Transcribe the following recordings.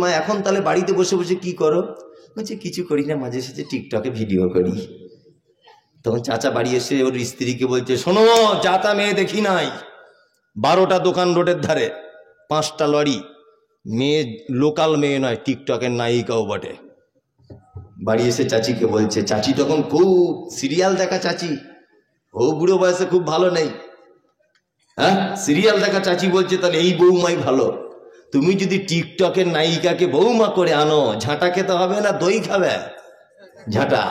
মা এখন তাহলে বাড়িতে বসে বসে কি করো? বলছে কিছু করি না, মাঝে সাঝে টিকটকে ভিডিও করি। তখন চাচা বাড়ি এসে ওর স্ত্রীকে বলছে, শোনো, যাতা মেয়ে দেখি নাই, 12টা দোকান রোডের ধারে, 5টা লরি, মেয়ে লোকাল মেয়ে নয়, টিকটকের নায়িকাও বটে। বাড়ি এসে চাচিকে বলছে, চাচি তখন খুব সিরিয়াল দেখা চাচি, ও বুড়ো বয়সে খুব ভালো নেই, হ্যাঁ সিরিয়াল দেখা চাচি বলছে, তাহলে এই বৌমাই ভালো। তুমি যদি টিকটকের নায়িকাকে বৌমা করে আনো, ঝাঁটা খেতে হবে না দই খাবে? ঝাঁটা,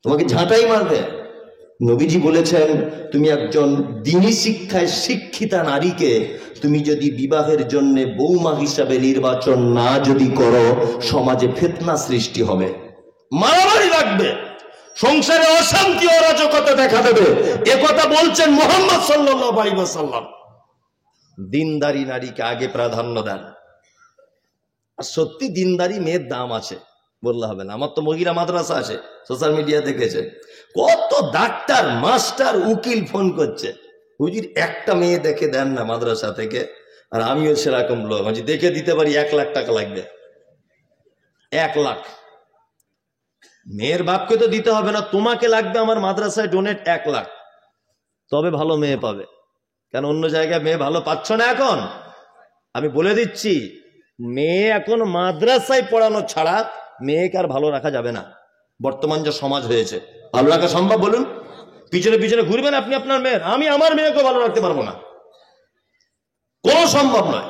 তোমাকে ঝাঁটাই মারবে। নবীজি বলেছেন, তুমি একজন দ্বীনি শিক্ষায় শিক্ষিতা নারীকে তুমি যদি বিবাহের জন্য বৌমা হিসাবে নির্বাচন না যদি করো, সমাজে ফিতনা সৃষ্টি হবে, মারামারি লাগবে, সংসারে অশান্তি অরাজকতা দেখা দেবে। একথা বলছেন মুহাম্মদ সাল্লাল্লাহু আলাইহি ওয়াসাল্লাম। দিনদারি নারীকে আগে প্রাধান্য দেন। আর সত্যি দিনদারি মেয়ের দাম আছে, বললে হবে না। আমার তো মহিলা মাদ্রাসা আছে, সোশ্যাল মিডিয়া দেখেছে, কত ডাক্তার মাস্টার উকিল ফোন করছে, হুজুর একটা মেয়ে দেখে দেন না মাদ্রাসা থেকে। আর আমিও সেরকম লোক, দেখে দিতে পারি, 1 লাখ টাকা লাগবে। 1 লাখ মেয়ের বাপকে তো দিতে হবে না, তোমাকে লাগবে আমার মাদ্রাসায় ডোনেট 1 লাখ, তবে ভালো মেয়ে পাবে। কেন অন্য জায়গায় মেয়ে ভালো পাচ্ছ না এখন? আমি বলে দিচ্ছি, মেয়ে এখন মাদ্রাসায় পড়ানো ছাড়া মেয়েকে আর ভালো রাখা যাবে না। বর্তমান যে সমাজ হয়েছে, ভালো রাখা সম্ভব বলুন? পিছনে পিছনে ঘুরবেন আপনি আপনার মেয়ের, আমি আমার মেয়েকে ভালো রাখতে পারবো না, কোনো সম্ভব নয়।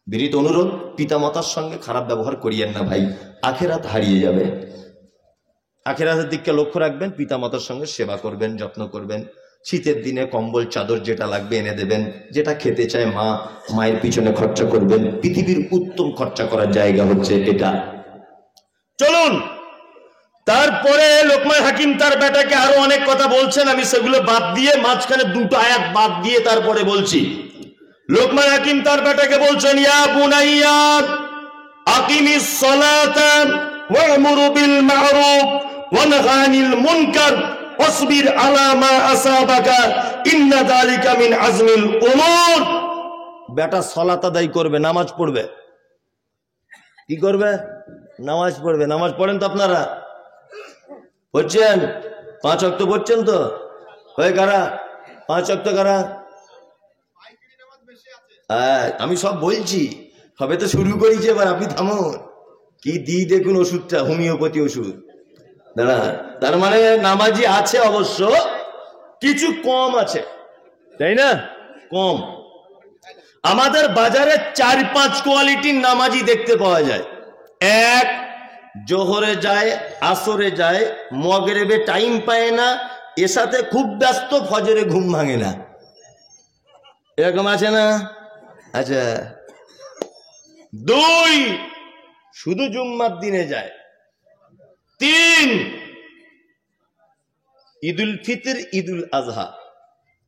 বিনীত অনুরোধ, পিতামাতার সঙ্গে খারাপ ব্যবহার করিয়েন না ভাই, আখেরাত হারিয়ে যাবে। আখেরাতের দিককে লক্ষ্য রাখবেন, পিতামাতার সঙ্গে সেবা করবেন, যত্ন করবেন। শীতের দিনে কম্বল চাদর যেটা লাগবে এনে দেবেন, যেটা খেতে চায় মা, মায়ের পিছনে খরচা করবেন। পৃথিবীর উত্তম খরচা করার জায়গা হচ্ছে এটা। চলুন, তারপরে লোকমান হাকিম তার বেটাকে আরো অনেক কথা বলছেন, আমি সেগুলো বাদ দিয়ে মাঝখানে 2টো আয়াত বাদ দিয়ে তারপরে বলছি। লোকমান হাকিম তার বেটাকে বলছেন, ইয়া বুনাইয়া আকিমিস সালাতা ওয়া'মুর বিল মা'রুফ ওয়া নাহি আনিল মুনকার ওয়াসবির আলা মা আসাবাকা ইন্না যালিকা মিন আজমিল উমুর। বেটা সালাত আদায় করবে, নামাজ পড়বে। কি করবে? নামাজ পড়বে। নামাজ পড়েন তো আপনারা? পড়ছেন? 5 ওয়াক্ত পড়ছেন তো? হয়ে কারা 5 ওয়াক্ত কারা? আমি সব বলছি, সবে তো শুরু করেছি, এবার আপনি থামুন। কি দিই দেখুন ওষুধটা, হোমিওপ্যাথি ওষুধ। দাঁড়া, তার মানে নামাজি আছে অবশ্য, কিছু কম আছে, তাই না? কম। আমাদের বাজারে 4-5 কোয়ালিটির নামাজি দেখতে পাওয়া যায়। 1, জোহরে যায়, আসরে যায়, মাগরিবে টাইম পায় না, এর সাথে খুব ব্যস্ত, ফজরে ঘুম ভাঙে না, এরকম আছে না? আচ্ছা। 2, শুধু জুম্মার দিনে যায়। 3, ঈদুল ফিতর, ঈদুল আজহা।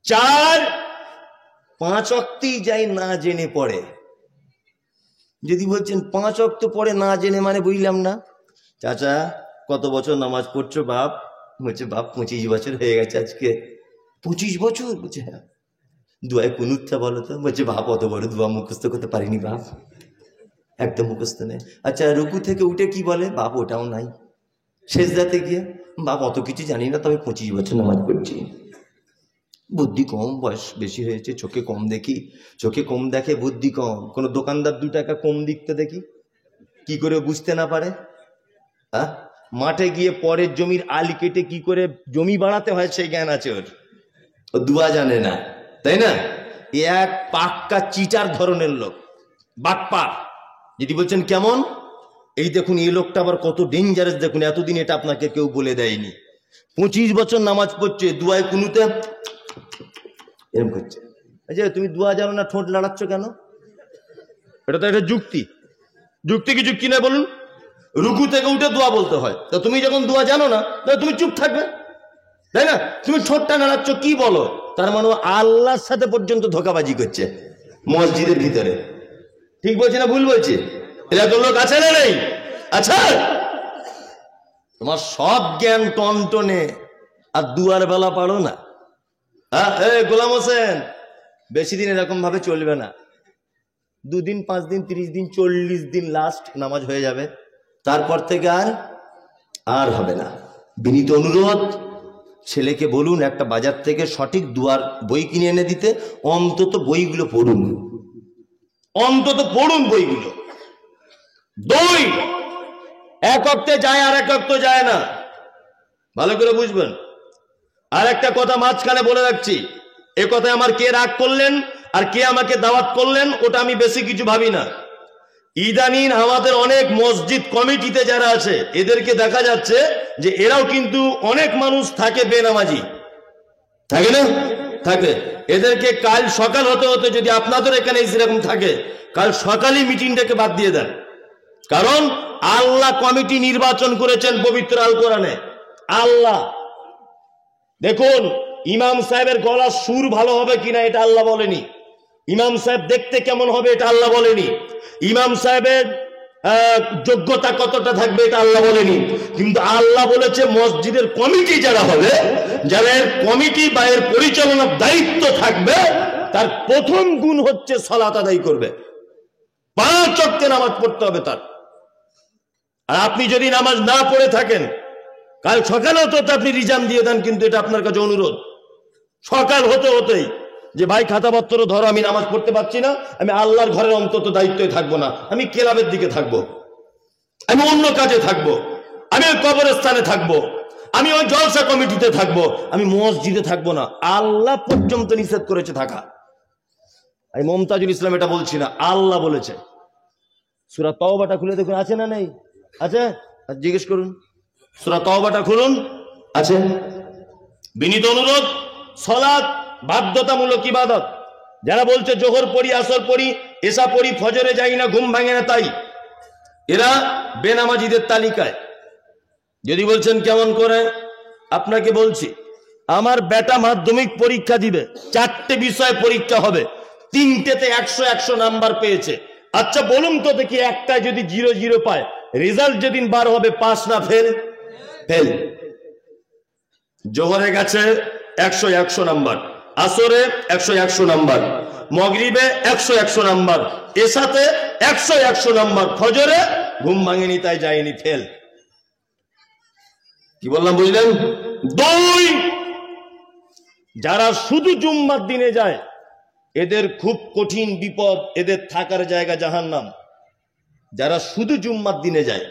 4, 5 ওয়াক্তই যায় না জেনে পড়ে। যদি বলছেন 5 ওয়াক্ত পড়ে না জেনে, মানে বুঝলাম না। চাচা কত বছর নামাজ পড়ছো বাপ? বলছে বাপ 25 বছর হয়ে গেছে আজকে। 25 বছর? বলছে হ্যাঁ। দুয়ায় কুনুতটা বলো তো? বলছে বাপ অত বড় দুয়া মুখস্থ করতে পারিনি বাপ, একদম মুখস্থ নেই। আচ্ছা, রুকু থেকে উঠে কি বলে? বাপ ওটাও নাই। সেজদাতে গিয়ে বাপ অত কিছু জানি না, তবে 25 বছর নামাজ পড়ছি। বুদ্ধি কম, বয়স বেশি হয়েছে, চোখে কম দেখি। চোখে কম দেখে, বুদ্ধি কম। কোন দোকানদার 2 টাকা কম দিকতে দেখি, কি করে বুঝতে না পারে? হ্যাঁ, মাঠে গিয়ে পরের জমির আলি কেটে কি করে জমি বাড়াতে হয় সেই জ্ঞান আছে ওর, ও দুয়া জানে না, তাই না? এক পাক্কা চিটার ধরনের লোক, বাটপার। যদি বলছেন কেমন, এই দেখুন এই লোকটা আবার কত ডেঞ্জারাস দেখুন, এতদিন এটা আপনাকে কেউ বলে দেয়নি। 25 বছর নামাজ পড়ছে, দুয়ায় কুনুতে এরকম করছে। আচ্ছা, তুমি দুয়া জানো না, ঠোঁট লাড়াচ্ছ কেন? এটা তো একটা যুক্তি। যুক্তি কি যুক্তি না বলুন? রুকু থেকে উঠে দোয়া বলতে হয়, তো তুমি যখন দোয়া জানো না, তাহলে তুমি চুপ থাকবে, তাই না? তুমি ঠোঁটটা নাড়াচ্ছ, কি বলো? তার মানে আল্লাহর সাথে পর্যন্ত ধোঁকাবাজি করছে মসজিদের ভিতরে। ঠিক বলছি না ভুল বলছি? এরকম লোক আছে না নেই? আচ্ছা, তোমার সব জ্ঞান টনটনে আর দুয়ার বেলা পারো না। হ্যাঁ, গোলাম হোসেন, বেশি দিন এরকম ভাবে চলবে না। 2 দিন 5 দিন 30 দিন 40 দিন লাস্ট নামাজ হয়ে যাবে, তারপর থেকে আর হবে না। বিনীত অনুরোধ, ছেলেকে বলুন একটা বাজার থেকে সঠিক দুয়ার বই কিনে এনে দিতে, অন্তত বইগুলো পড়ুন, অন্তত পড়ুন বইগুলো। 2, এক অক্তে যায় আর এক অক্ত যায় না, ভালো করে বুঝবেন। আর একটা কথা মাঝখানে বলে রাখছি, এ কথায় আমার কে রাগ করলেন আর কে আমাকে দাওয়াত করলেন ওটা আমি বেশি কিছু ভাবি না। ইদানিং আমাদের অনেক মসজিদ কমিটিতে যারা আছে এদেরকে দেখা যাচ্ছে যে এরাও কিন্তু অনেক মানুষ থাকে বেনামাজি, থাকে না? থাকে। এদেরকে কাল সকাল হতে হতে, যদি আপনাদের এখানে সেরকম থাকে, কাল সকালই মিটিংটাকে বাদ দিয়ে দেন। কারণ আল্লাহ কমিটি নির্বাচন করেছেন পবিত্র আল কোরআনে। আল্লাহ, দেখুন ইমাম সাহেবের গলার সুর ভালো হবে কিনা এটা আল্লাহ বলেনি, ইমাম সাহেব দেখতে কেমন হবে এটা আল্লাহ বলেনি, ইমাম সাহেবের যোগ্যতা কতটা থাকবে এটা আল্লাহ বলেনি, কিন্তু আল্লাহ বলেছে মসজিদের কমিটি যারা হবে, যারা এর কমিটি বা এর পরিচালনার দায়িত্ব থাকবে, তার প্রথম গুণ হচ্ছে সালাত আদায় করবে, 5 ওয়াক্তে নামাজ পড়তে হবে তার। আর আপনি যদি নামাজ না পড়ে থাকেন, কাল সকালেও তো আপনি রিজাম দিয়ে দেন, কিন্তু এটা আপনার কাছে অনুরোধ, সকাল হতে হতেই যে ভাই খাতাপত্র ধরো, আমি নামাজ পড়তে পারছি না, আমি আল্লাহর ঘরের অন্তত দায়িত্বে থাকবো না, আমি ক্লাবের দিকে থাকবো, আমি অন্য কাজে থাকবো, আমি ওই কবরস্থানে থাকবো, আমি ওই জলসা কমিটিতে থাকবো, আমি মসজিদে থাকবো না। আল্লাহ পর্যন্ত নিষেধ করেছে থাকা। আমি মমতাজুল ইসলাম এটা বলছি না, আল্লাহ বলেছে। সূরা তাওবাটা খুলে দেখুন, আছে না নেই? আছে? জিজ্ঞেস করুন, সূরা তাওবাটা খুলুন, আছে। বিনীত অনুরোধ, সালাত বাধ্যতামূলক ইবাদত। যারা বলছে জোহর পড়ি, আসর পড়ি, এশা পড়ি, ফজরে যাই না, ঘুম ভাঙে না, তাই এরা বেনামাজিদের তালিকায়। যদি বলছেন কেমন করে, আপনাকে বলছি, আমার বেটা মাধ্যমিক পরীক্ষা দিবে, 4টে বিষয় পরীক্ষা হবে, 3টেতে 100 নাম্বার পেয়েছে। আচ্ছা বলুন তো দেখি, একটাই যদি 0 পায়, রেজাল্ট যেদিন বার হবে পাস না ফেল? ফেল। জোহরে গেছে 100 নাম্বার, আসরে 100 নাম্বার, মাগরিবে 100 নাম্বার, এশাতে 100 নাম্বার, ফজরে ঘুম ভাঙেনি তাই যায়নি, ফেল। কি বললাম বুঝলেন? 2, যারা শুধু জুম্মার দিনে যায় এদের খুব কঠিন বিপদ, এদের থাকার জায়গা জাহান্নাম। যারা শুধু জুম্মার দিনে যায়,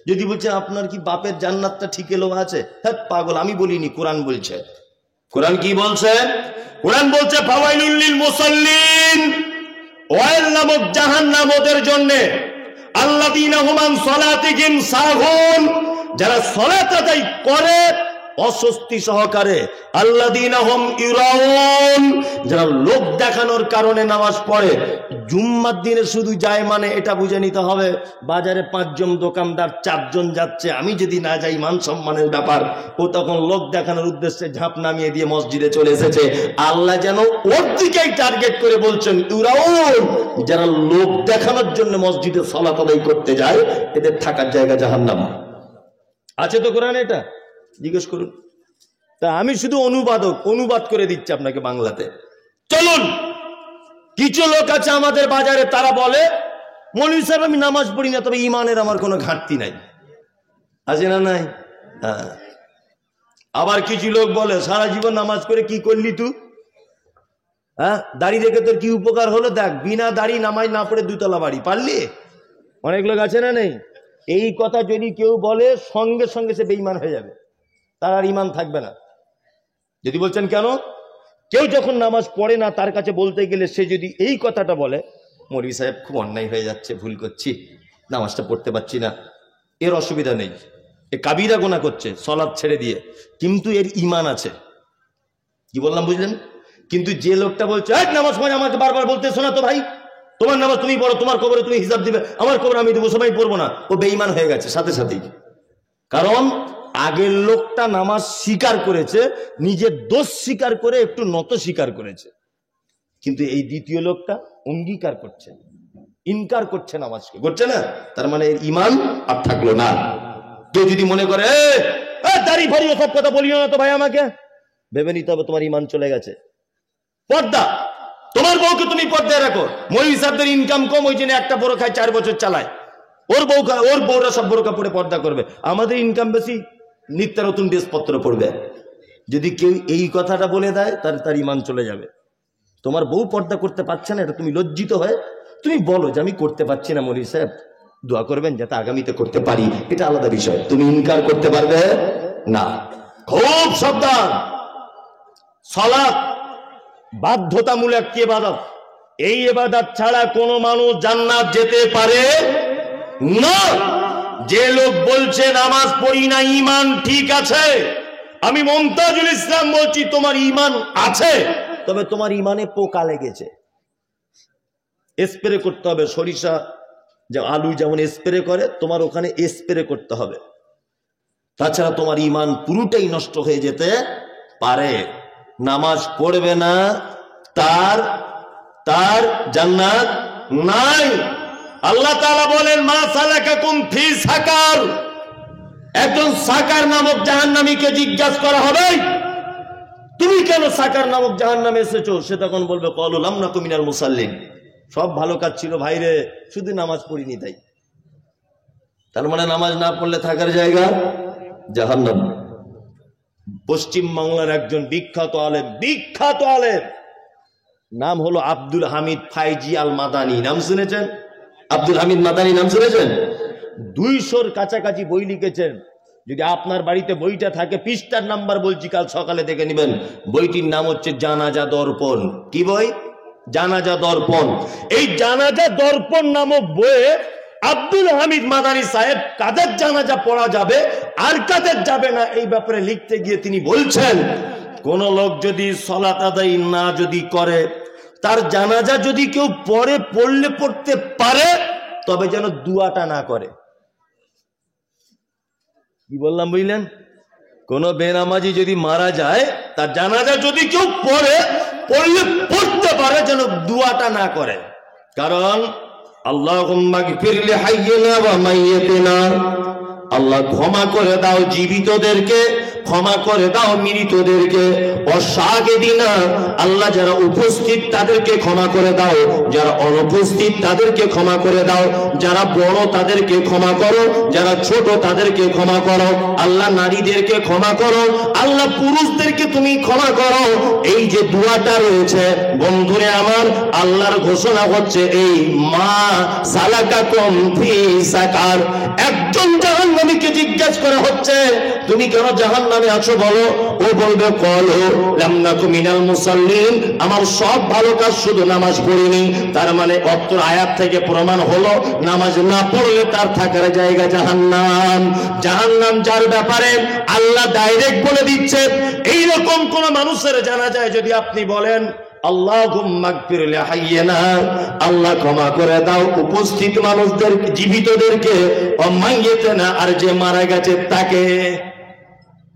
যদি বলছে আপনার কি বাপের জান্নাতটা ঠিক এলো আছে, হ্যাঁ পাগল, আমি বলিনি, কোরআন বলছে। কোরআন কি বলছে? কোরআন বলছে ফাওয়াইলুল লিল মুসাল্লিন, ওয়াইল নামক জাহান্নাম ওদের জন্য, আল্লাযীনা হুম আন সালাতিহিম সাহুন, যারা সালাত আদায় করে অস্বস্তি সহকারে, আল্লাযীনা হুম ইউরাউন, যারা লোক দেখানোর কারণে নামাজ পড়ে। জুম্মার দিনে শুধু যায় মানে এটা বুঝে নিতে হবে বাজারে 5 জন দোকানদার, 4 জন যাচ্ছে, আমি যদি না যাই মান সম্মানের ব্যাপার। ও তখন লোক দেখানোর উদ্দেশ্যে ঝাঁপ নামিয়ে দিয়ে মসজিদে চলে এসেছে। আল্লাহ যেন ওর দিকেই টার্গেট করে বলছেন ইউরাউন, যারা লোক দেখানোর জন্য মসজিদে সালাত আদায় করতে যায়, এদের থাকার জায়গা জাহান্নাম। আছে তো কোরআনে এটা? জিজ্ঞেস করুন। তা আমি শুধু অনুবাদ করে দিচ্ছি আপনাকে বাংলাতে। চলুন, কিছু লোক আছে আমাদের বাজারে, তারা বলে মৌলভী সাহেব আমি নামাজ পড়ি না, তবে ইমানের আমার কোনো ঘাটতি নাই। আছে না নাই? হ্যাঁ। আবার কিছু লোক বলে সারা জীবন নামাজ করে কি করলি তুই? হ্যাঁ, দাড়ি রেখে তোর কি উপকার হলো? দেখ, বিনা দাড়ি নামাজ না পড়ে 2 তলা বাড়ি, পারলি? অনেক লোক আছে না নেই? এই কথা যদি কেউ বলে সঙ্গে সঙ্গে সে বেঈমান হয়ে যাবে, তার আর ইমান থাকবে না। যদি বলছেন কেন, কেউ যখন নামাজ পড়ে না তার কাছে বলতে গেলে সে যদি এই কথাটা বলে, মৌলভী সাহেব খুব অন্যায় হয়ে যাচ্ছে, ভুল করছি, নামাজটা পড়তে পারছি না, এর অসুবিধা নেই, এ কাবিরা গুনাহ করছে সালাত ছেড়ে দিয়ে, কিন্তু এর ইমান আছে। কি বললাম বুঝলেন? কিন্তু যে লোকটা বলছে নামাজ পড়ে, আমাকে বারবার বলতে শোনা তো ভাই, তোমার নামাজ তুমি পড়ো, তোমার কবরে তুমি হিসাব দিবে, আমার কবর আমি দেবো, সবাই পড়বো না, ও বেঈমান হয়ে গেছে সাথে সাথেই। কারণ আগের লোকটা নামাজ স্বীকার করেছে, নিজের দোষ স্বীকার করে একটু নত স্বীকার করেছে, কিন্তু এই দ্বিতীয় লোকটা অঙ্গীকার করছে, ইনকার করছে নামাজকে, করছে না, তার মানে ইমান আর থাকলো না। কেউ যদি মনে করে দাড়ি ফাড়ি সব কথা বলিও না তো ভাই, আমাকে ভেবে নিতে হবে তোমার ইমান চলে গেছে। পর্দা, তোমার বউকে তুমি পর্দায় রাখো। মৌলভী সাহেবদের ইনকাম কম, ওই জন্য একটা বোরো খায় 4 বছর চালায়। ওর বউরা সব বোরকা পরে পর্দা করবে। আমাদের ইনকাম বেশি, নিত্য নতুন ড্রেসপত্র পড়বে। যদি কেউ এই কথাটা বলে দেয় তার ইমান চলে যাবে। তোমার বউ পর্দা করতে পারছে না, এটা তুমি লজ্জিত হয়ে তুমি বলো যে আমি করতে পারছি না, মৌলভী সাহেব দোয়া করবেন যাতে আগামীতে করতে পারি, এটা আলাদা বিষয়। তুমি ইনকার করতে পারবে না। খুব সাবধান। সালাত বাধ্যতামূলক ইবাদত, এই ইবাদত ছাড়া কোনো মানুষ জান্নাত যেতে পারে না। যে লোক বলছে নামাজ পড়ি না, ঈমান ঠিক আছে, আমি মুমতাজুল ইসলাম বলছি তোমার ঈমান আছে, তবে তোমার ঈমানে পোকা লেগেছে। স্প্রে করতে হবে। সরিষা যে আলু যেমন স্প্রে করে, তোমার ওখানে স্প্রে করতে হবে, তাছাড়া তোমার ঈমান পুরোটাই নষ্ট হয়ে যেতে পারে। নামাজ পড়বে না, তার জান্নাত নাই। আল্লাহ তাআলা বলেন মা সালাকাকুম ফি সাকার। একজন সাকার নামক জাহান্নামীকে জিজ্ঞাসা করা হবে তুমি কেন সাকার নামক জাহান্নামে এসেছো? সে তখন বলবে ক্বালু লাম নাকু মিনাল মুসাল্লিন। সব ভালো কাজ ছিল ভাইরে, শুধু নামাজ পড়িনি তাই। তার মানে নামাজ না পড়লে থাকার জায়গা জাহান্নাম। পশ্চিম বাংলার একজন বিখ্যাত আলেম, নাম হলো আব্দুল হামিদ ফাইজি আল মাদানী। নাম শুনেছেন? আব্দুল হামিদ মাদানী নাম শুনেছেন? 200-র কাছাকাছি বই লিখেছেন। যদি আপনার বাড়িতে বইটা থাকে, পৃষ্ঠার নাম্বার বলছি, কাল সকালে দেখে নেবেন। বইটির নাম হচ্ছে জানাজা দর্পণ। কি বই? জানাজা দর্পণ। এই জানাজা দর্পণ নামক বইয়ে আব্দুল হামিদ মাদানী সাহেব কাদের জানাজা পড়া যাবে আর কাদের যাবে না এই ব্যাপারে লিখতে গিয়ে তিনি বলছেন, কোন লোক যদি সালাত আদায় না যদি করে, তার জানাজা যদি কেউ পড়তে পারে, তবে যেন দুয়াটা না করে। কি বললাম বুঝলেন? কোন বেনামাজি যদি মারা যায়, তার জানাজা যদি কেউ পড়তে পারে, যেন দুয়াটা না করে। কারণ আল্লাহুম্মা গফির লি হাইয়িনা ওয়া মাইয়িতিনা, আল্লাহ ক্ষমা করে দাও জীবিতদেরকে, ক্ষমা করে দাও মৃতদেরকে। অশাহিদিনা, আল্লাহ যারা উপস্থিত তাদেরকে ক্ষমা করে দাও, যারা অনুপস্থিত তাদেরকে ক্ষমা করে দাও, যারা বড় তাদেরকে ক্ষমা করো, যারা ছোট তাদেরকে ক্ষমা করো। আল্লাহ নারীদেরকে ক্ষমা করো, আল্লাহ পুরুষদেরকে তুমি ক্ষমা করো। এই যে দোয়াটা রয়েছে বন্ধুরে আমার, আল্লাহর ঘোষণা হচ্ছে এই মা সালাকাকুম ফি সাকার। একজন জাহান্নামীকে জিজ্ঞাসা করা হচ্ছে তুমি কেন জাহান্নামে আছো বলো? ও বলবে ক্বালু লাম নাকু মিনাল মুসাল্লিন, আমার সব ভালো কাজ, শুধু নামাজ পড়িনি। তার মানে অত্র আয়াত থেকে প্রমাণ হলো নামাজ না পড়লে তার থাকার জায়গা জাহান্নাম। জাহান্নাম যার ব্যাপারে আল্লাহ ডাইরেক্ট বলে দিচ্ছে। এইরকম কোন মানুষের জানা যায় যদি আপনি বলেন আল্লাহুম্মা গফির লি হাইয়িনা, আল্লাহ ক্ষমা করে দাও উপস্থিত মানুষদের, জীবিতদেরকে, ওয়া মাইয়িতিনা, আর যে মারা গেছে তাকে।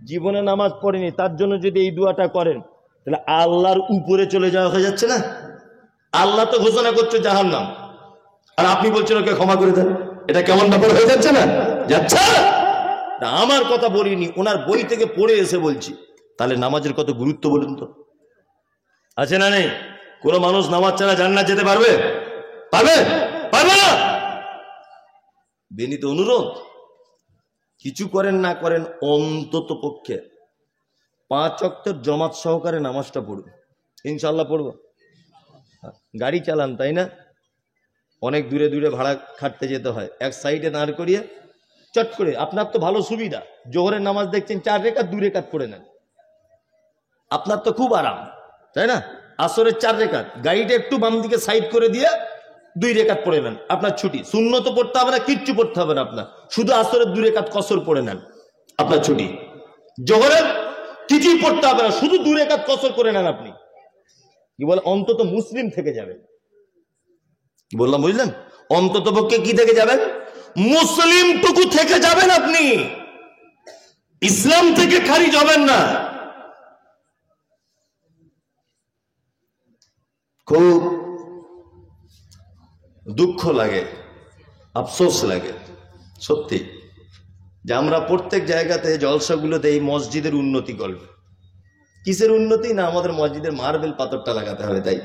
জীবনে নামাজ পড়েনি তার জন্য যদি এই দোয়াটা করেন, তাহলে আল্লাহর উপরে চলে যাওয়া হয়ে যাচ্ছে না? আল্লাহ তো ঘোষণা করছে জাহান্নাম, আর আপনি বলছেন ওকে ক্ষমা করে দেন। এটা কেমন ব্যাপার হয়ে যাচ্ছে না? যাচ্ছে না। আমার কথা বলিনি, ওনার বই থেকে পড়ে এসে বলছি। তাহলে নামাজের কত গুরুত্ব বলুন তো? আছে না নেই? কোন মানুষ নামাজ ছাড়া জান্নাত যেতে পারবে? পারবে না। বিনীত অনুরোধ, কিছু করেন না করেন, অন্তত পক্ষে 5 ওয়াক্তের জামাত সহকারে নামাজটা পড়ুন। ইনশাআল্লাহ পড়ব। গাড়ি চালান তাই না? অনেক দূরে দূরে ভাড়া খাটতে যেতে হয়, এক সাইডে দাঁড় করিয়ে চট করে, আপনার তো ভালো সুবিধা, জোহরের নামাজ দেখছেন 4 রেকাত 2 রেকাত পড়ে নেন, আপনার তো খুব আরাম তাই না? আসরের 4 রেকাত, গাড়িটা একটু বাম দিকে সাইড করে দিয়ে 2 রেকাত পড়ে নেন, আপনার ছুটি। সুন্নত পড়তে হবে না, কিচ্ছু পড়তে হবে না আপনার, শুধু আসরের 2 রেকাত কসর পড়ে নেন, আপনার ছুটি। জোহরের কিছুই পড়তে হবে না, শুধু 2 রেকাত কসর করে নেন আপনি। কি বলে? অন্তত মুসলিম থেকে যাবেন। কি বললাম বুঝলেন? অন্তত পক্ষে কি থেকে যাবেন? মুসলিম টুকু থেকে যাবেন আপনি, ইসলাম থেকে খারিজ হবেন না। খুব দুঃখ লাগে, আফসোস লাগে সত্যি, যে আমরা প্রত্যেক জায়গাতে জলসাগুলোতে এই মসজিদের উন্নতি করবে। কিসের উন্নতি? না আমাদের মসজিদের মার্বেল পাথরটা লাগাতে হবে, তাই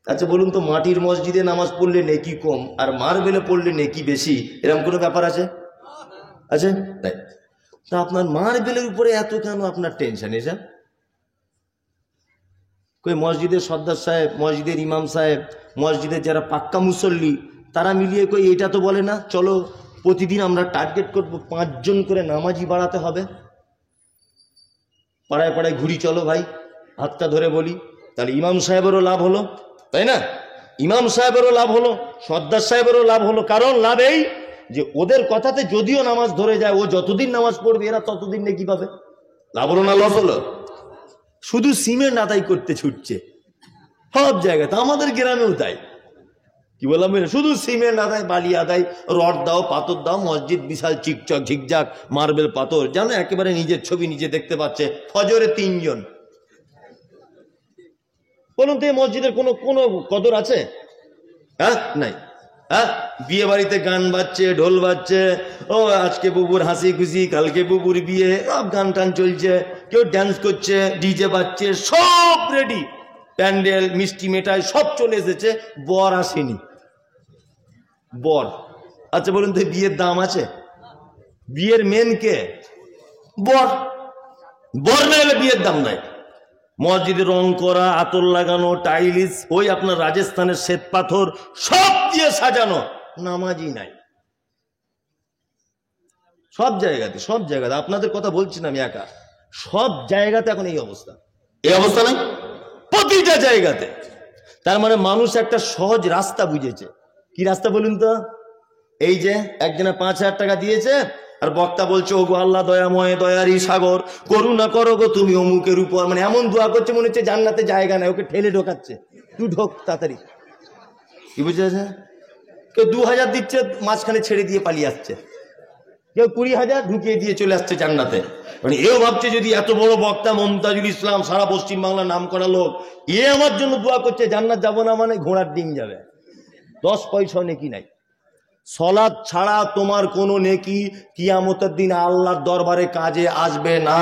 আচ্ছা বলুন তো, মাটির মসজিদে নামাজ পড়লে নেকি কম আর মার্বেলে পড়লে নেকি বেশি, এরকম কোনো ব্যাপার আছে? আছে তাই? তা আপনার মার্বেলের উপরে এত কেন আপনার টেনশন? এসব কই মসজিদের সর্দার সাহেব, মসজিদের ইমাম সাহেব, মসজিদের যারা পাক্কা মুসল্লি, তারা মিলিয়ে কই এটা তো বলে না চলো প্রতিদিন আমরা টার্গেট করব 5 জন করে নামাজি বাড়াতে হবে, পাড়ায় পাড়ায় ঘুরি চলো ভাই, হাতটা ধরে বলি, তাহলে ইমাম সাহেবেরও লাভ হলো, তাই না? ইমাম সাহেবেরও লাভ হলো, সর্দার সাহেবেরও লাভ হলো। কারণ লাভ এই যে ওদের কথাতে যদিও নামাজ ধরে যায়, ও যতদিন নামাজ পড়বে এরা ততদিন নেকি পাবে। লাভ হলো না লস হলো? শুধু সিমেন্ট আদায় করতে ছুটছে সব জায়গাতে, আমাদের গ্রামেও তাই। কি বললাম, শুধু সিমেন্ট আদায়, বালি আদায়, রড দাও, পাথর দাও, মসজিদ বিশাল চিকচক ঝিকঝাক মার্বেল পাথর, জানো একেবারে নিজের ছবি নিজে দেখতে পাচ্ছে। ফজরে 3 জন, বলুন তো এই মসজিদের কোনো কোনো কদর আছে? হ্যাঁ নাই। হ্যাঁ, বিয়ে বাড়িতে গান বাজছে, ঢোল বাজছে, ও আজকে বুবুর হাসি খুশি, কালকে বুবুর বিয়ে, সব গান টান চলছে, কেউ ড্যান্স করছে, ডিজে বাজছে, সব রেডি, প্যান্ডেল মিষ্টি মেটাই সব চলে এসেছে, বর আসেনি। বর, আচ্ছা বলুন তো বিয়ের দাম আছে? বিয়ের মেন কে? বর। বর না হলে বিয়ের দাম নাই। মসজিদে রং করা, আতর লাগানো, টাইলিস, ওই আপনার রাজস্থানের শ্বেত পাথর সব দিয়ে সাজানো, নামাজই নাই সব জায়গাতে। সব জায়গাতে, আপনাদের কথা বলছি না আমি একা, সব জায়গাতে এখন এই অবস্থা। এই অবস্থা নাই প্রতিটা জায়গাতে। তার মানে মানুষ একটা সহজ রাস্তা বুঝেছে। কি রাস্তা বলুন তো? এই যে একজনে 5,000 টাকা দিয়েছে আর বক্তা বলছে ওগো আল্লাহ দয়াময়, দয়ারই সাগর, করুণা করো গো তুমি অমুকের উপর, মানে এমন দোয়া করছে মনে হচ্ছে জান্নাতে জায়গা নাই, ওকে ঠেলে ঢোকাচ্ছে, তুই ঢোক তাড়াতাড়ি। কি বুঝেছে? কেউ 2,000 দিচ্ছে, মাঝখানে ছেড়ে দিয়ে পালিয়ে আসছে, কেউ 20,000 ঢুকিয়ে দিয়ে চলে আসছে জান্নাতে। মানে এও ভাবছে যদি এত বড় বক্তা মমতাজুল ইসলাম, সারা পশ্চিম বাংলার নাম করা লোক, এ আমার জন্য দোয়া করছে জান্নাত যাবো না, মানে ঘোড়ার ডিম যাবে, 10 পয়সা নেকি নাই। সলাৎ ছাড়া তোমার কোনো নেকি কিয়ামতের দিন আল্লাহর দরবারে কাজে আসবে না,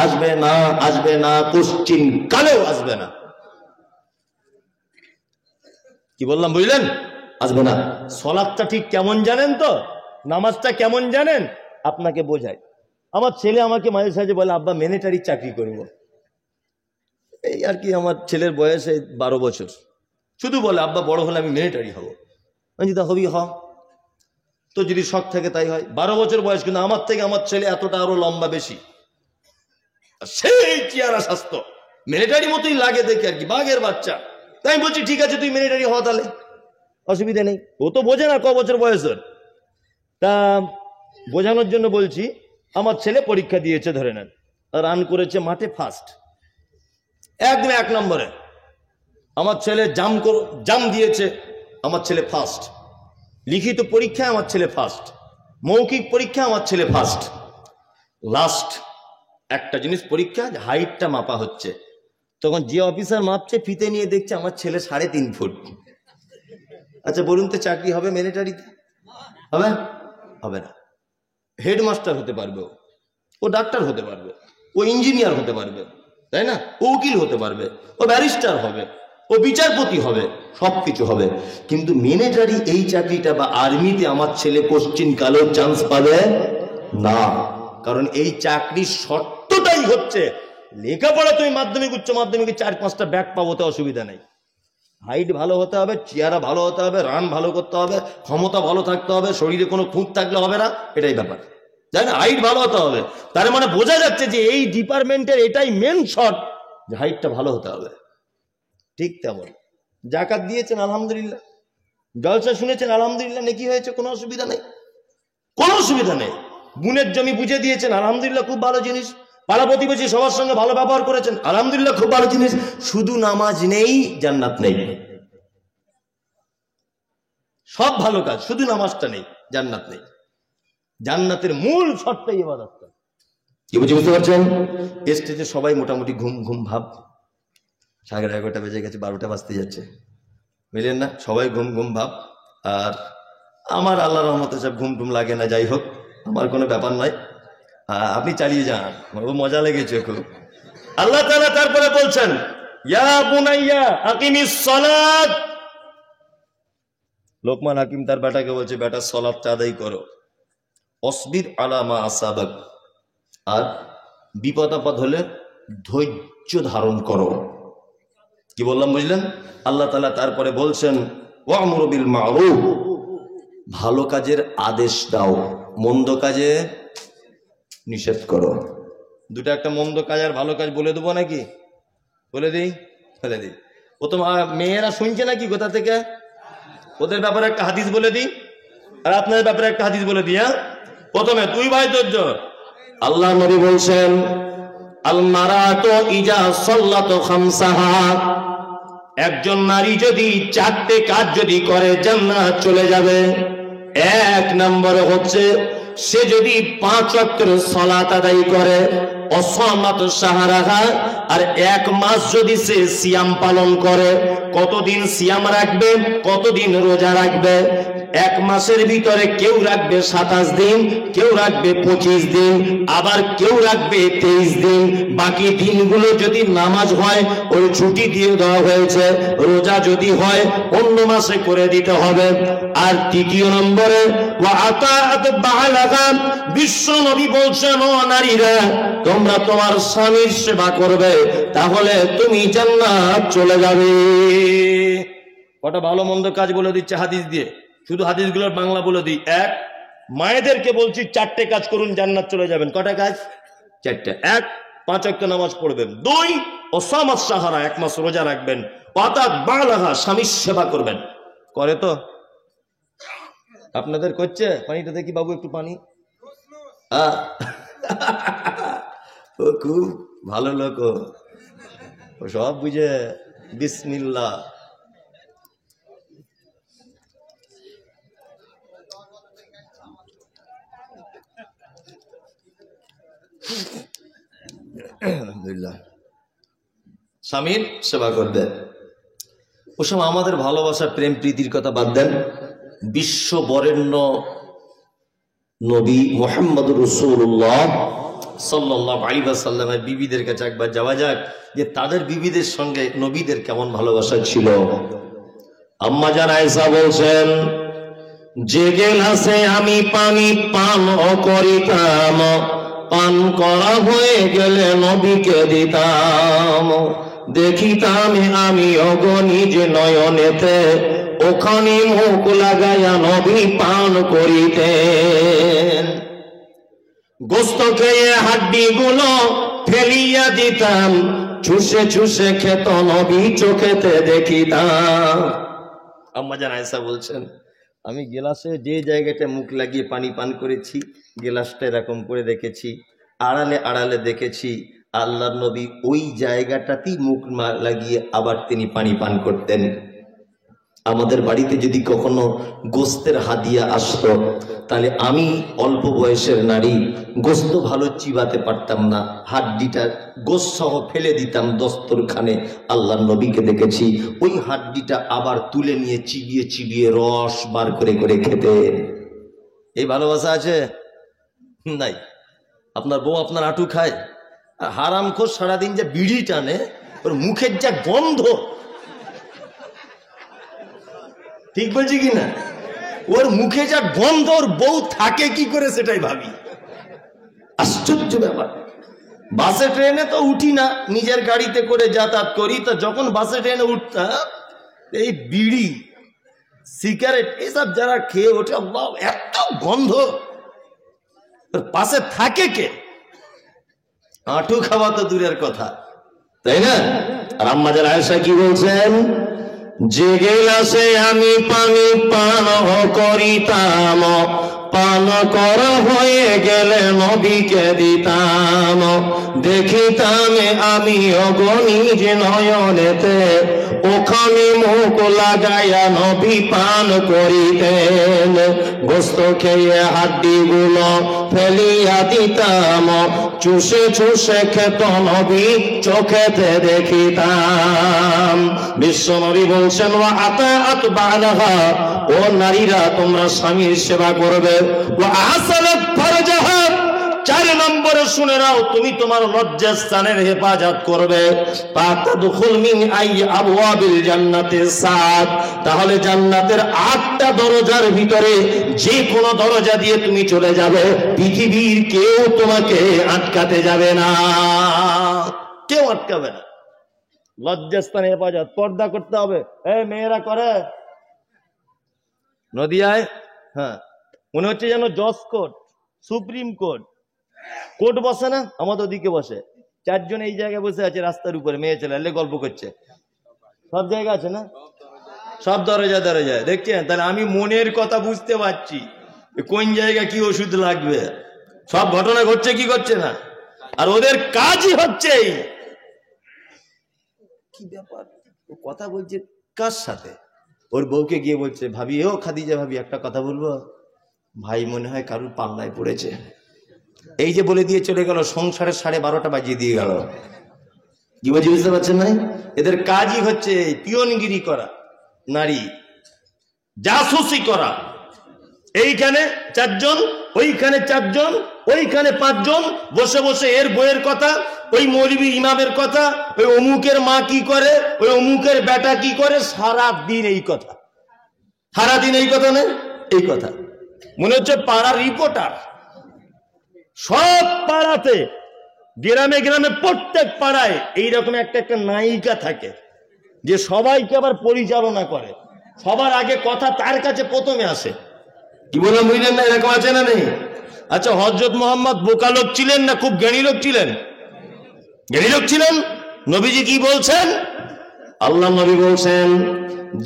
আসবে না, আসবে না, কোশ্চিন কালেও আসবে না। কি বললাম বুঝলেন? আসবে না। সলাৎটা ঠিক কেমন জানেন তো? নামাজটা কেমন জানেন? আপনাকে বোঝায়। আমার ছেলে আমাকে মাঝে সাঝে বলে আব্বা মিলিটারি চাকরি করব। এই আর কি, আমার ছেলের বয়স 12 বছর, শুধু বলে আব্বা বড় হলে আমি মিলিটারি হব। আমি তা হবি হ, তো যদি শখ থাকে তাই হয়। 12 বছর বয়স, কিন্তু আমার থেকে আমার ছেলে এতটা আরো লম্বা বেশি, সেই চেহারা স্বাস্থ্য মিলিটারি মতোই লাগে দেখে আর কি, বাঘের বাচ্চা। তাই আমি বলছি ঠিক আছে তুই মিলিটারি হ, তাহলে অসুবিধা নেই। ও তো বোঝে না ক বছর বয়সের, তা বোঝানোর জন্য বলছি। আমার ছেলে পরীক্ষা দিয়েছে, ধরে নেন রান করেছে মাঠে ফার্স্ট, একদম 1 নম্বরে। আমার ছেলে জাম দিয়েছে, আমার ছেলে ফার্স্ট। লিখিত পরীক্ষায় আমার ছেলে ফার্স্ট, মৌখিক পরীক্ষা আমার ছেলে ফার্স্ট। লাস্ট একটা জিনিস পরীক্ষা, হাইটটা মাপা হচ্ছে, তখন যে অফিসার মাপছে ফিতে নিয়ে দেখছে আমার ছেলে 3.5 ফুট। আচ্ছা বলুন তো চাকরি হবে মিলিটারিতে? হবে? হবে না। হেডমাস্টার হতে পারবে, ও ডাক্তার হতে পারবে, ও ইঞ্জিনিয়ার হতে পারবে, তাই না? ও উকিল হতে পারবে, ও ব্যারিস্টার হবে, ও বিচারপতি হবে, সবকিছু হবে। কিন্তু মিলিটারি এই চাকরিটা বা আর্মিতে আমার ছেলে কোশ্চিন কালেও চান্স পাবে না। কারণ এই চাকরির শর্তটাই হচ্ছে লেখাপড়া তুমি মাধ্যমিক উচ্চ মাধ্যমিকে 4-5টা ব্যাক পাবো, তো অসুবিধা নেই। হাইট ভালো হতে হবে, চেহারা ভালো হতে হবে, রান ভালো করতে হবে, ক্ষমতা ভালো থাকতে হবে, শরীরে কোনো খুঁত থাকলে হবে না, এটাই ব্যাপার, তাই না? হাইট ভালো হতে হবে, তার মানে বোঝা যাচ্ছে যে এই ডিপার্টমেন্টের এটাই মেন শর্ট, যে হাইটটা ভালো হতে হবে। ঠিক তেমন জাকাত দিয়েছেন আলহামদুলিল্লাহ, জলসা শুনেছেন আলহামদুলিল্লাহ, নেকি হয়েছে, কোনো অসুবিধা নেই, কোনো অসুবিধা নেই। গুণের জমি বুঝে দিয়েছেন আলহামদুলিল্লাহ, খুব ভালো জিনিস। পাড়া প্রতিবেশী সবার সঙ্গে ভালো ব্যবহার করেছেন আলহামদুলিল্লাহ, খুব ভালো জিনিস। শুধু নামাজ নেই, জান্নাত নেই। সব ভালো কাজ, শুধু নামাজটা নেই, জান্নাত নেই। জান্নাতের মূল শর্তই ইবাদতটা। কি বুঝতে পারছেন? স্টেজে সবাই মোটামুটি ঘুম ঘুম ভাব, 11:30 বেজে গেছে, 12টা বাজতে যাচ্ছে, বুঝলেন না? সবাই ঘুম ঘুম ভাব। আর আমার আল্লাহ রহমতে সব ঘুম টুম লাগে না, যাই হোক আমার কোনো ব্যাপার নয়, আপনি চালিয়ে যান, মজা লেগেছে খুব। আল্লাহ তাআলা তারপরে বলছেন ইয়া বুনাইয়া আকিমিস সালাত লোকমান হাকিম তার বেটাকে বলছে, বেটা সালাতটা আদায় করো, অসবির আলা মা আসাবাক, আর বিপদ আপদ হলে ধৈর্য ধারণ করো। কি বললাম বুঝলেন? আল্লাহ তাআলা তারপরে বলছেন ওয়া'মুরু বিল মা'রুফ, ভালো কাজের আদেশ দাও, মন্দ কাজে নিষেধ করো। দুটো, একটা মন্দ কাজ আর ভালো কাজ বলে দেবো নাকি? বলে দিই, বলে দিই। প্রথম মেয়েরা শুনছে নাকি কোথা থেকে? ওদের ব্যাপারে একটা হাদিস বলে দিই, আর আপনাদের ব্যাপারে একটা হাদিস বলে দিই। প্রথমে তুই ভাই ধৈর্য। আল্লাহ নবী বলছেন আল মারাতু ইজা সাল্লাতু খামসাহা, একজন নারী যদি চারটে কাজ যদি করে জান্নাত চলে যাবে। এক নম্বরে হচ্ছে সে যদি 5 ওয়াক্তের সালাত আদায় করে, অসামাত শাহরাহা, আর 1 মাস যদি সে সিয়াম পালন করে। কতদিন সিয়াম রাখবে, কতদিন রোজা রাখবে? 1 মাসের ভিতরে কেউ রাখবে 27 দিন, কেউ রাখবে 25 দিন, আবার কেউ রাখবে 23 দিন। বাকি দিনগুলো যদি নামাজ হয় ওই ছুটি দিয়ে দেওয়া হয়েছে, রোজা যদি হয় অন্য মাসে করে দিতে হবে। আর তৃতীয় নম্বরে ওয়া আতাআত বালাগা, বিশ্ব নবী বলছেন ও নারীরা তোমরা তোমার স্বামীর সেবা করবে, তাহলে তুমি জান্নাত চলে যাবে। কটা ভালো মন্দ কাজ বলে দিচ্ছে হাদিস দিয়ে, শুধু হাদিসগুলোর বাংলা বলে দিই। 1, মায়েদেরকে বলছি 4টে কাজ করুন জান্নাত চলে যাবেন। কটা কাজ? 4টে। 1, 5 ওয়াক্ত নামাজ পড়বেন। 2, ওসামাত সাহারা, 1 মাস রোজা রাখবেন। আতাত বালাগা, স্বামীর সেবা করবেন। করে তো? আপনাদের করছে? পানিটা দেখি বাবু, একটু পানি। ও খুব ভালো লোক, ও সব বুঝে। বিসমিল্লাহ। আলহামদুলিল্লাহ। স্বামীর সেবা করবে। ওসব আমাদের ভালোবাসা প্রেম প্রীতির কথা বাদ দেন। বিশ্ব বরেণ্য নবী মুহাম্মদুর রাসূলুল্লাহ সাল্লাল্লাহু আলাইহি ওয়াসাল্লামের বিবিদের কাছে একবার যাওয়া যাক, যে তাদের বিবিদের সঙ্গে নবীদের কেমন ভালোবাসা ছিল। আম্মা জান আয়েশা বলছেন, যে গেলাসে আমি পানি পান করিতাম, পান করা হয়ে গেলে নবীকে দিতাম। দেখিতাম আমি অগণিজ নয়নেতে, ওখানে মুখ লাগাইয়া নবী পান করিতেন। গোস্ত খেয়ে হাড্ডি গুলো ফেলিয়া দিতাম, চুষে চুষে খেত নবী চোখেতে দেখিতাম। আম্মা জান আয়েশা বলছেন, আমি গেলাসে যে জায়গাটা মুখ লাগিয়ে পানি পান করেছি, গেলাসটা এরকম করে দেখেছি, আড়ালে আড়ালে দেখেছি আল্লাহর নবী ওই জায়গাটাতেই মুখ লাগিয়ে আবার তিনি পানি পান করতেন। আমাদের বাড়িতে যদি কখনো গোস্তের হাদিয়া আসতো, তাহলে আমি অল্প বয়সের নারী, গোস্ত ভালো চিবাতে পারতাম না, হাড্ডিটা গোস্ত সহ ফেলে দিতাম দস্তরখানে। আল্লাহর নবীকে দেখেছি ওই হাড্ডিটা আবার তুলে নিয়ে চিবিয়ে চিবিয়ে রস বার করে করে খেতেন। এই ভালোবাসা আছে? নাই। আপনার বউ আপনার আঁটু খায়, আর হারামখোর সারাদিন যে বিড়ি টানে, ওর মুখের যা গন্ধ, ঠিক বলছি কিনা? ওর মুখে যা গন্ধ, ওর বউ থাকে কি করে সেটাই ভাবি। আশ্চর্য ব্যাপার। বাসে ট্রেনে তো উঠি না, নিজের গাড়িতে করে যাতায়াত করি, তো যখন বাসে ট্রেনে উঠতাম এই বিড়ি সিগারেট এসব যারা খেয়ে ওঠে, এত গন্ধ, পাশে থাকে কে? আঁটু খাওয়া তো দূরের কথা, তাই না? আর আম্মা জান আয়েশা কি বলছেন, যে গেলাসে আমি পানি পান করিতাম, পান করা হয়ে গেলে নবীকে দিতাম। দেখিতাম আমি অগণিজ নয়নেতে, ওখানে মুখ লাগাইয়া নবী পান করিতেন। গোস্ত খেয়ে হাড্ডি গুলো ফেলিয়া দিতাম, চুষে চুষে খেত নবী চোখেতে দেখিতাম। বিশ্ব নবী বলছেন ওয়া আতাআত বালাগা, ও নারীরা তোমরা স্বামীর সেবা করবে। ওয়া আসালাত ফারজাহা, 4 নম্বরে শুনে নাও, তুমি তোমার লজ্জাস্থানের হেফাজত করবে। ফাতাদখুল মিন আই আবওয়াবিল জান্নাতি 7, তাহলে জান্নাতের 8টা দরজার ভিতরে যে কোনো দরজা দিয়ে তুমি চলে যাবে, পৃথিবীর কেউ তোমাকে আটকাতে যাবে না, কেউ আটকাবে না। লজ্জাস্থানে হেফাজত, পর্দা করতে হবে। এই মেয়েরা করে নদিয়ায়, হ্যাঁ, মনে হচ্ছে যেন জজ কোর্ট, সুপ্রিম কোর্ট, কোর্ট বসে না, আমাদের ওদিকে বসে। 4 জন এই জায়গায় বসে আছে রাস্তার উপরে, মেয়ে ছেলে গল্প করছে। সব জায়গা আছে না, সব দরজা দরজায় দেখছেন। তাহলে আমি মনের কথা বুঝতে পারছি কোন জায়গায় কি ওষুধ লাগবে। সব ঘটনা ঘটছে কি করছে না, আর ওদের কাজই হচ্ছে কি ব্যাপার, ও কথা বলছে কার সাথে, ওর বউকে গিয়ে বলছে, ভাবি, ও খাদিজা ভাবি, একটা কথা বলবো। ভাই মনে হয় কারুর পাল্লায় পড়েছে। এই যে বলে দিয়ে চলে গেল, সংসারের 12:30 বাজিয়ে দিয়ে গেল। কি বলছি বুঝতে পারছেন না? এদের কাজই হচ্ছে পিয়নগিরি করা, নারী জাসুসি করা। এইখানে 4 জন, ওইখানে 4 জন, ওইখানে 5 জন, বসে বসে এর বইয়ের কথা, ওই মৌলবী ইমামের কথা, ওই অমুকের মা কি করে, ওই অমুকের বেটা কি করে, সারাদিন এই কথা, সারাদিন এই কথা না, এই কথা। মনে হচ্ছে পাড়ার রিপোর্টার। সব পাড়াতে, গ্রামে গ্রামে, প্রত্যেক পাড়ায় এইরকম একটা একটা নায়িকা থাকে, যে সবাইকে আবার পরিচালনা করে। সবার আগে কথা তার কাছে প্রথমে আসে। কি বললাম বুঝলেন না? এরকম আছে না নেই? আচ্ছা, হযরত মুহাম্মদ বোকা লোক ছিলেন না খুব জ্ঞানী লোক ছিলেন? জ্ঞানী লোক ছিলেন। নবীজি কি বলছেন? আল্লাহ নবী বলছেন,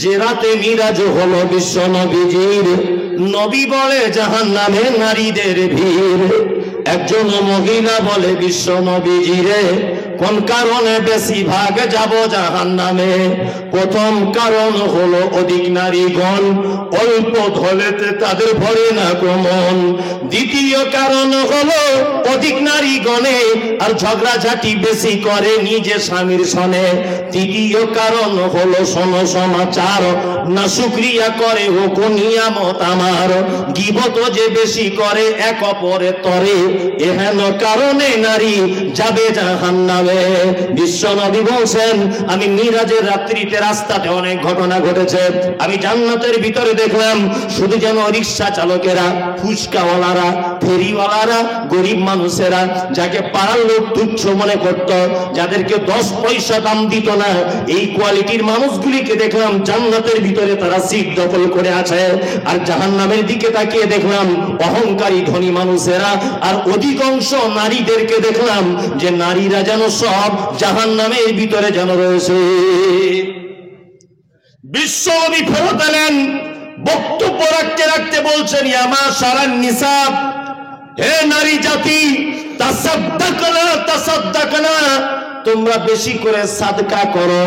যে রাতে মিরাজ হলো বিশ্ব নবীজির, নবী বলে জাহান্নামে নারীদের ভিড়। একজন মহিলা বলে, বিশ্ব নবীজিরে, কোন কারণে বেশি ভাগ যাব জাহান্নামে? প্রথম কারণ হলো অধিক নারীগণ, অল্প ধলেতে তাদের ভরে না মন। দ্বিতীয় কারণ হলো অধিক নারীগণে আর ঝগড়াঝাটি বেশি করে নিজে স্বামীর সনে। তৃতীয় কারণ হলো শোনো সমাচার, না শুকরিয়া করে ও নিয়ামত আমার। গীবত যে বেশি করে এক অপরের তরে, এহেন কারণে নারী যাবে জাহান্নামে। বিশ্ব নবী বলছেন, আমি মিরাজের রাত্রিতে রাস্তাতে অনেক ঘটনা ঘটেছে। আমি জান্নাতের ভিতরে দেখলাম শুধু যেন রিক্সা চালকেরা, ফুচকাওয়ালারা, ফেরিওয়ালারা, গরিব মানুষেরা, যাকে পাড়ার লোক তুচ্ছ মনে করত, যাদেরকে 10 পয়সা দাম দিত না, এই কোয়ালিটির মানুষগুলিকে দেখলাম জান্নাতের ভিতরে তারা সিট দখল করে আছে। আর জাহান্নামের দিকে তাকিয়ে দেখলাম অহংকারী ধনী মানুষেরা, আর অধিকাংশ নারীদেরকে দেখলাম যে নারীরা যেন সব জাহান্নামের ভিতরে যেন রয়েছে। বিশ্বনবী ফেরত এলেন, বক্তব্য রাখতে রাখতে বলছেন, ইয়া মাশারান নিসা, হে নারী জাতি, তাসাদ্দাকনা তাসাদ্দাকনা, তোমরা বেশি করে সাদকা করো।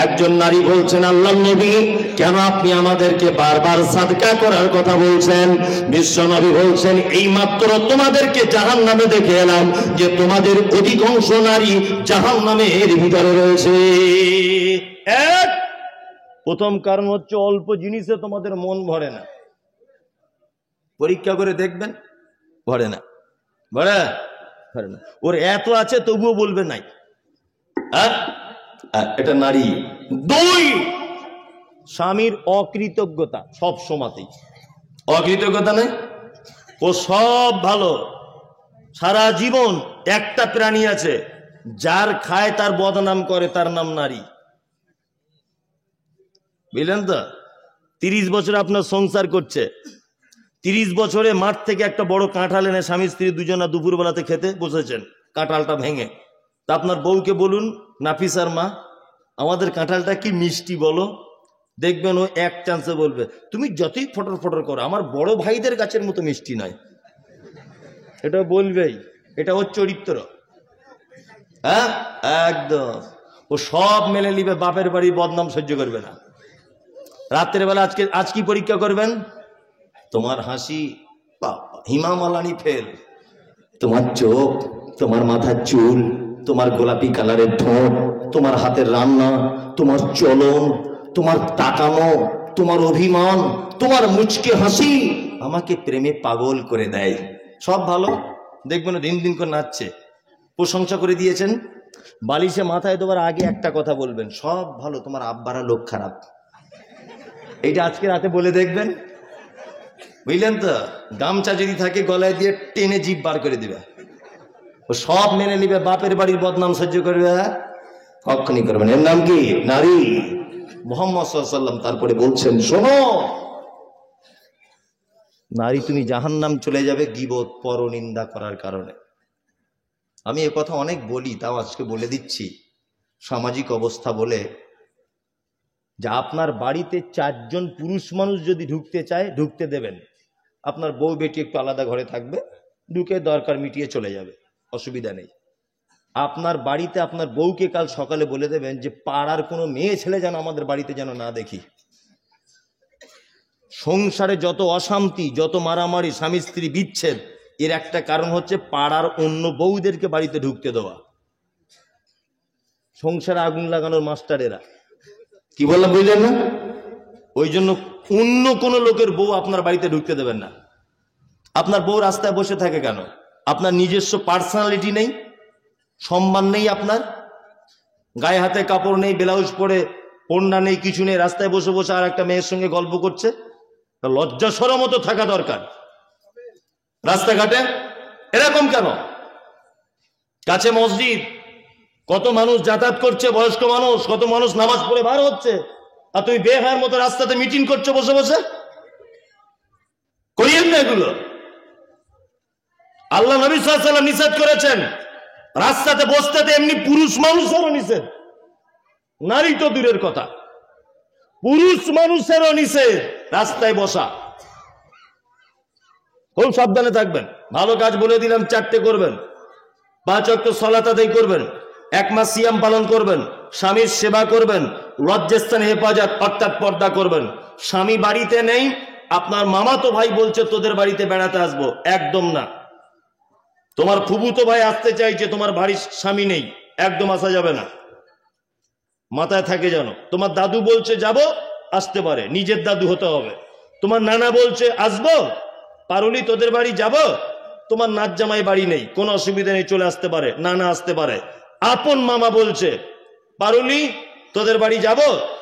একজন নারী বলছেন, আল্লাহর নবী, কেন আপনি আমাদেরকে বারবার সাদকা করার কথা বলছেন? বিশ্ব নবী বলছেন, এই মাত্র তোমাদেরকে জাহান্নামে দেখে এলাম যে তোমাদের অধিকাংশ নারী জাহান্নামের ভিতরে রয়েছে। এক প্রথম কারণ হচ্ছে অল্প জিনিসে তোমাদের মন ভরে না। পরীক্ষা করে দেখবেন, ভরে না, ভরে না। ওর এত আছে তবুও বলবে নাই। এটা নারী। 2, স্বামীর অকৃতজ্ঞতা। সব সময়তেই অকৃতজ্ঞতা নেই, ও সব ভালো। সারা জীবন একটা প্রাণী আছে, যার খায় তার বদনাম করে, তার নাম নারী। বুঝলেন তো? 30 বছর আপনার সংসার করছে, 30 বছরে মাঠ থেকে একটা বড় কাঁঠাল এনে স্বামী স্ত্রী দুজনা দুপুরবেলাতে খেতে বসেছেন, কাঁঠালটা ভেঙে। তা আপনার বউকে বলুন, নাফিসার মা, আমাদের কাঁঠালটা কি মিষ্টি বলো। দেখবেন ও এক চান্সে বলবে, তুমি যতই ফটর ফটর করো, আমার বড় ভাইদের গাছের মতো মিষ্টি নয়। এটা বলবেই, এটা ওর চরিত্র। হ্যাঁ, একদম। ও সব মেনে নিবে, বাপের বাড়ি বদনাম সহ্য করবে না। রাত্রের বেলা আজ কি পরীক্ষা করবেন? তোমার হাসি হিমা মালানি ফেল, তোমার চোখ, তোমার মাথার চুল, তোমার গোলাপি কালারের ঠোঁট, তোমার হাতের রান্না, তোমার চলন, তোমার তাকানো, তোমার অভিমান, তোমার মুচকে হাসি আমাকে প্রেমে পাগল করে দেয়। সব ভালো, দেখবেন দিন দিন করে নাচছে, প্রশংসা করে দিয়েছেন। বালিশে মাথায় দেওয়ার আগে একটা কথা বলবেন, সব ভালো, তোমার আব্বারা লোক খারাপ। এইটা আজকে রাতে বলে দেখবেন, বুঝলেন তো? গামছা যদি থাকে গলায় দিয়ে টেনে জিভ বার করে দিবে, ও সব মেনে নিবে। বাপের বাড়ির বদনাম সহ্য করবে? কখনই করবেন। এর নাম কি? নারী। মুহাম্মদ সাল্লাল্লাহু আলাইহি ওয়াসাল্লাম তারপরে বলছেন, শোনো নারী তুমি জাহান্নাম চলে যাবে গীবত, পরনিন্দা করার কারণে। আমি এ কথা অনেক বলি, তাও আজকে বলে দিচ্ছি সামাজিক অবস্থা বলে, যে আপনার বাড়িতে 4 জন পুরুষ মানুষ যদি ঢুকতে চায় ঢুকতে দেবেন। আপনার বউ বেটি একটু আলাদা ঘরে থাকবে, ঢুকে দরকার মিটিয়ে চলে যাবে, অসুবিধা নেই। আপনার বাড়িতে আপনার বউকে কাল সকালে বলে দেবেন যে পাড়ার কোনো মেয়ে ছেলে যেন আমাদের বাড়িতে যেন না দেখি। সংসারে যত অশান্তি, যত মারামারি, স্বামী স্ত্রী বিচ্ছেদ, এর একটা কারণ হচ্ছে পাড়ার অন্য বউদেরকে বাড়িতে ঢুকতে দেওয়া। সংসারে আগুন লাগানোর মাস্টারেরা, কি বললাম বুঝলেন না? ওই জন্য অন্য কোনো লোকের বউ আপনার বাড়িতে ঢুকতে দেবেন না। আপনার বউ রাস্তায় বসে থাকে কেন? আপনার নিজস্ব পার্সোনালিটি নেই, সম্মান নেই, আপনার গায়ে হাতে কাপড় নেই, ব্লাউজ পরে ওড়না নেই, কিছু নেই, রাস্তায় বসে বসে আর একটা মেয়ের সঙ্গে গল্প করছে। লজ্জা শরম তো থাকা দরকার রাস্তাঘাটে। এরকম কেন? কাছে মসজিদ, কত মানুষ যাতায়াত করছে, বয়স্ক মানুষ, কত মানুষ নামাজ পড়ে বার হচ্ছে, আর তুমি বেহায়ার মতো রাস্তাতে মিটিং করছো বসে বসে। করিয়েন না এগুলো। আল্লাহ নবী সাল্লাল্লাহু আলাইহি ওয়াসাল্লাম নিষেধ করেছেন রাস্তাতে বসতে, এমনি পুরুষ মানুষেরও নিষেধ, নারী তো দূরের কথা, পুরুষ মানুষেরও নিষেধ রাস্তায় বসা। খুব সাবধানে থাকবেন। ভালো কাজ বলে দিলাম, 4টে করবেন, 5 ওয়াক্ত সালাত আদায় করবেন, 1 মাস সিয়াম পালন করবেন, স্বামীর সেবা করবেন, লজ্জাস্থানে হেফাজত অর্থাৎ পর্দা করবেন। স্বামী বাড়িতে নেই, আপনার মামাতো ভাই বলছে তোদের বাড়িতে বেড়াতে আসবো, একদম না। তোমার ফুফুতো ভাই আসতে চাইছে, তোমার বাড়ির স্বামী নেই, একদম আসা যাবে না, মাথায় থাকে যেন। তোমার দাদু বলছে যাব, আসতে পারে, নিজের দাদু হতে হবে। তোমার নানা বলছে আসবো, পারুলি তোদের বাড়ি যাব, তোমার নাচ জামাই বাড়ি নেই, কোনো অসুবিধা নেই, চলে আসতে পারে, নানা আসতে পারে। আপন মামা বলছে পারুলি তোদের বাড়ি যাব,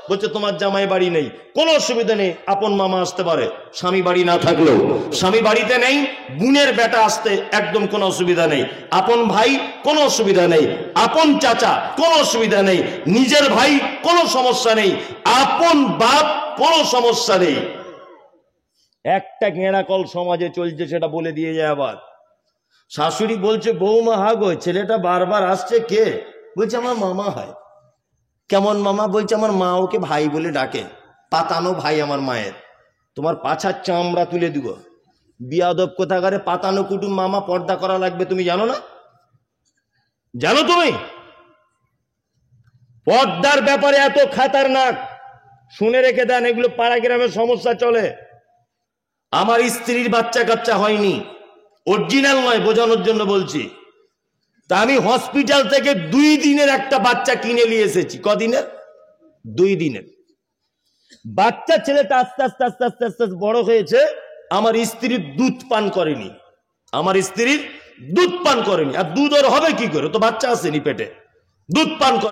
বলছে তোমার জামাই বাড়ি নেই, কোনো অসুবিধা নেই, আপন মামা আসতে পারে। স্বামী বাড়ি না থাকলেও, স্বামী বাড়িতে নেই, বোনের বেটা আসতে একদম কোনো অসুবিধা নেই, আপন ভাই কোনো অসুবিধা নেই, আপন চাচা কোনো অসুবিধা নেই, নিজের ভাই কোনো সমস্যা নেই, আপন বাপ কোনো সমস্যা নেই। একটা গেঁড়া কল সমাজে চলছে, সেটা বলে দিয়ে যায়। আবার শাশুড়ি বলছে বৌমা হাগো, ছেলেটা বারবার আসছে, কে? বলছে আমার মামা হয়। কেমন মামা? বলছে আমার মা ওকে ভাই বলে ডাকে, পাতানো ভাই আমার মায়ের। তোমার পাছার চামড়া তুলে দিব, বিয়াদব কোথাকারে। পাতানো কুটুম মামা, পর্দা করা লাগবে, তুমি জানো না? জানো তুমি? পর্দার ব্যাপারে এত খাতারনাক, শুনে রেখে দেন, এগুলো পাড়া গ্রামের সমস্যা চলে। আমার স্ত্রীর বাচ্চা কাচ্চা হয়নি, অরিজিনাল নয়, বোঝানোর জন্য বলছি। তা আমি হসপিটাল থেকে 2 দিনের একটা বাচ্চা কিনে নিয়ে এসেছি। কদিনের? 2 দিনের বাচ্চা। ছেলেটা আস্তে আস্তে আস্তে আস্তে আস্তে বড় হয়েছে। আমার স্ত্রীর দুধ পান করেনি, আমার স্ত্রীর দুধ পান করেনি। আর দুধ ওর হবে কি করে? তো বাচ্চা আসেনি পেটে, দুধ পান করে।